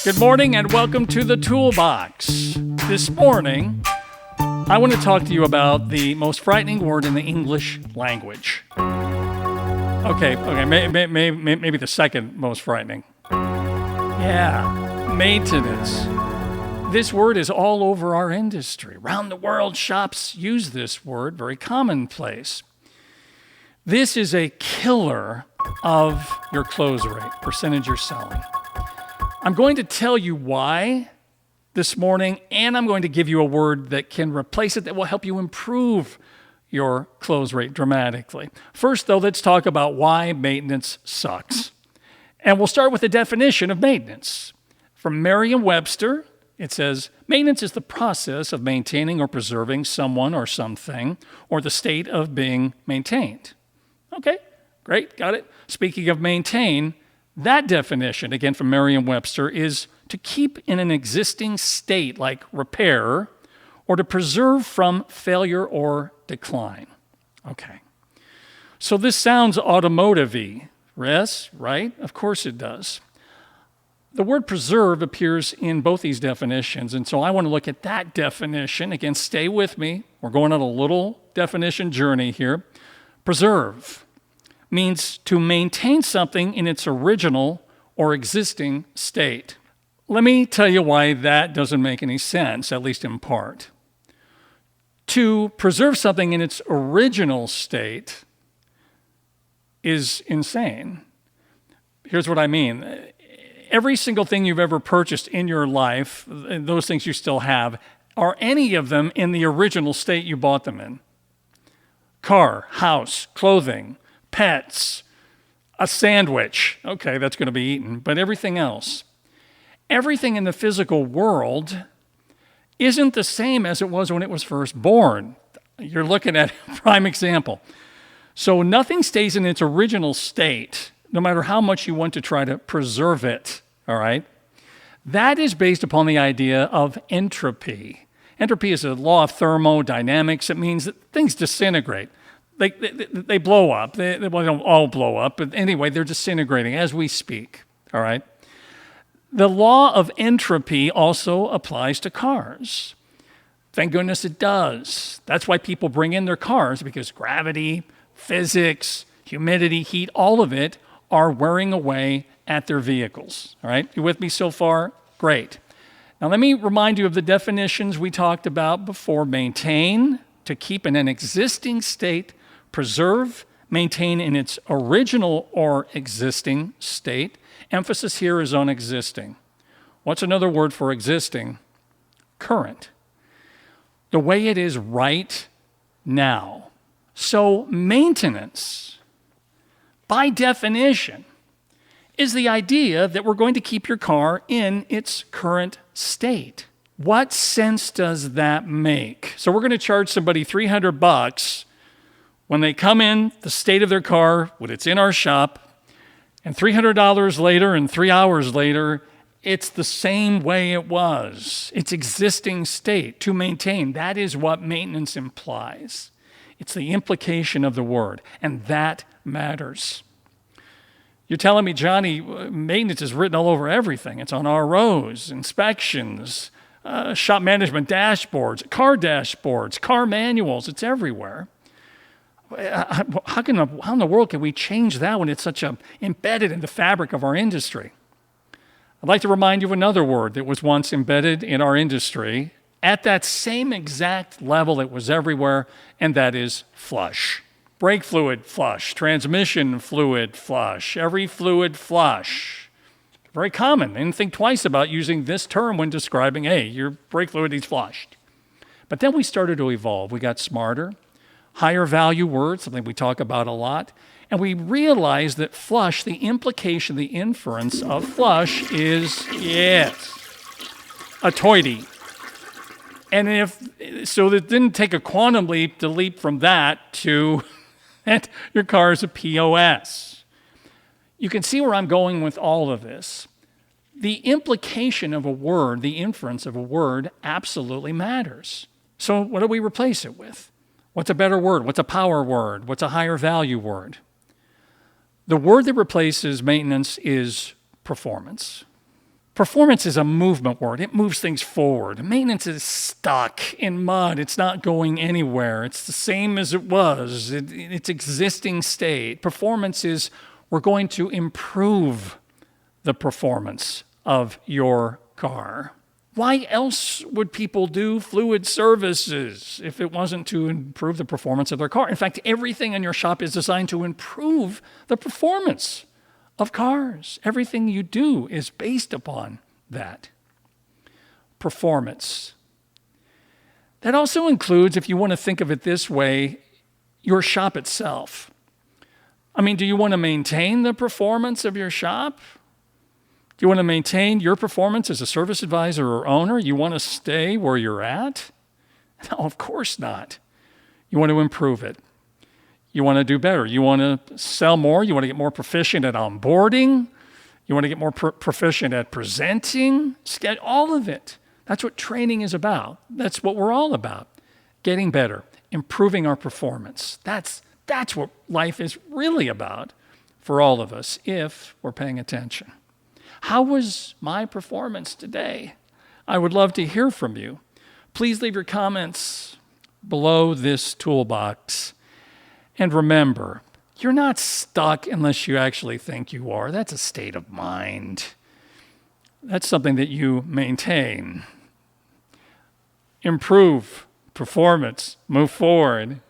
Good morning and welcome to the Toolbox. This morning, I want to talk to you about the most frightening word in the English language. Okay, maybe the second most frightening. Yeah, maintenance. This word is all over our industry. Around the world, shops use this word, very commonplace. This is a killer of your close rate, percentage you're selling. I'm going to tell you why this morning, and I'm going to give you a word that can replace it that will help you improve your close rate dramatically. First, though, let's talk about why maintenance sucks. And we'll start with the definition of maintenance. From Merriam-Webster, it says, maintenance is the process of maintaining or preserving someone or something, or the state of being maintained. Okay, great, got it. Speaking of maintain, that definition, again from Merriam-Webster, is to keep in an existing state like repair or to preserve from failure or decline. Okay. So this sounds automotive-y. Yes, right? Of course it does. The word preserve appears in both these definitions, and so I want to look at that definition. Again, stay with me. We're going on a little definition journey here. Preserve means to maintain something in its original or existing state. Let me tell you why that doesn't make any sense, at least in part. To preserve something in its original state is insane. Here's what I mean. Every single thing you've ever purchased in your life, those things you still have, are any of them in the original state you bought them in? Car, house, clothing, pets, a sandwich. Okay, that's going to be eaten, but everything else. Everything in the physical world isn't the same as it was when it was first born. You're looking at a prime example. So nothing stays in its original state, no matter how much you want to try to preserve it, all right? That is based upon the idea of entropy. Entropy is a law of thermodynamics. It means that things disintegrate. They blow up. Well, they don't all blow up, but anyway, they're disintegrating as we speak, all right? The law of entropy also applies to cars. Thank goodness it does. That's why people bring in their cars, because gravity, physics, humidity, heat, all of it are wearing away at their vehicles, all right? You with me so far? Great. Now let me remind you of the definitions we talked about before. Maintain, to keep in an existing state. Preserve, maintain in its original or existing state. Emphasis here is on existing. What's another word for existing? Current. The way it is right now. So maintenance, by definition, is the idea that we're going to keep your car in its current state. What sense does that make? So we're going to charge somebody $300 when they come in the state of their car, when it's in our shop, and $300 later and 3 hours later, it's the same way it was. Its existing state to maintain. That is what maintenance implies. It's the implication of the word, and that matters. You're telling me, Johnny, maintenance is written all over everything. It's on ROs, inspections, shop management dashboards, car manuals. It's everywhere. How in the world can we change that when it's such embedded in the fabric of our industry? I'd like to remind you of another word that was once embedded in our industry at that same exact level it was everywhere, and that is flush. Brake fluid flush, transmission fluid flush, every fluid flush. Very common. Didn't think twice about using this term when describing, hey, your brake fluid is flushed. But then we started to evolve. We got smarter. Higher value words, something we talk about a lot. And we realize that flush, the implication, the inference of flush is, yes, a toity. And so it didn't take a quantum leap to leap from that to that your car is a POS. You can see where I'm going with all of this. The implication of a word, the inference of a word, absolutely matters. So what do we replace it with? What's a better word? What's a power word? What's a higher value word? The word that replaces maintenance is performance. Performance is a movement word. It moves things forward. Maintenance is stuck in mud. It's not going anywhere. It's the same as it was, its existing state. Performance is we're going to improve the performance of your car. Why else would people do fluid services if it wasn't to improve the performance of their car? In fact, everything in your shop is designed to improve the performance of cars. Everything you do is based upon that. Performance. That also includes, if you want to think of it this way, your shop itself. I mean, do you want to maintain the performance of your shop? Do you want to maintain your performance as a service advisor or owner? You want to stay where you're at? No, of course not. You want to improve it. You want to do better. You want to sell more. You want to get more proficient at onboarding. You want to get more proficient at presenting. All of it. That's what training is about. That's what we're all about. Getting better, improving our performance. That's what life is really about for all of us if we're paying attention. How was my performance today? I would love to hear from you. Please leave your comments below this toolbox. And remember, you're not stuck unless you actually think you are. That's a state of mind. That's something that you maintain. Improve performance, move forward.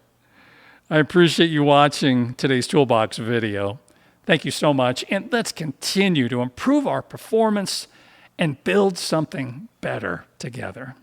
I appreciate you watching today's Toolbox video. Thank you so much. And let's continue to improve our performance and build something better together.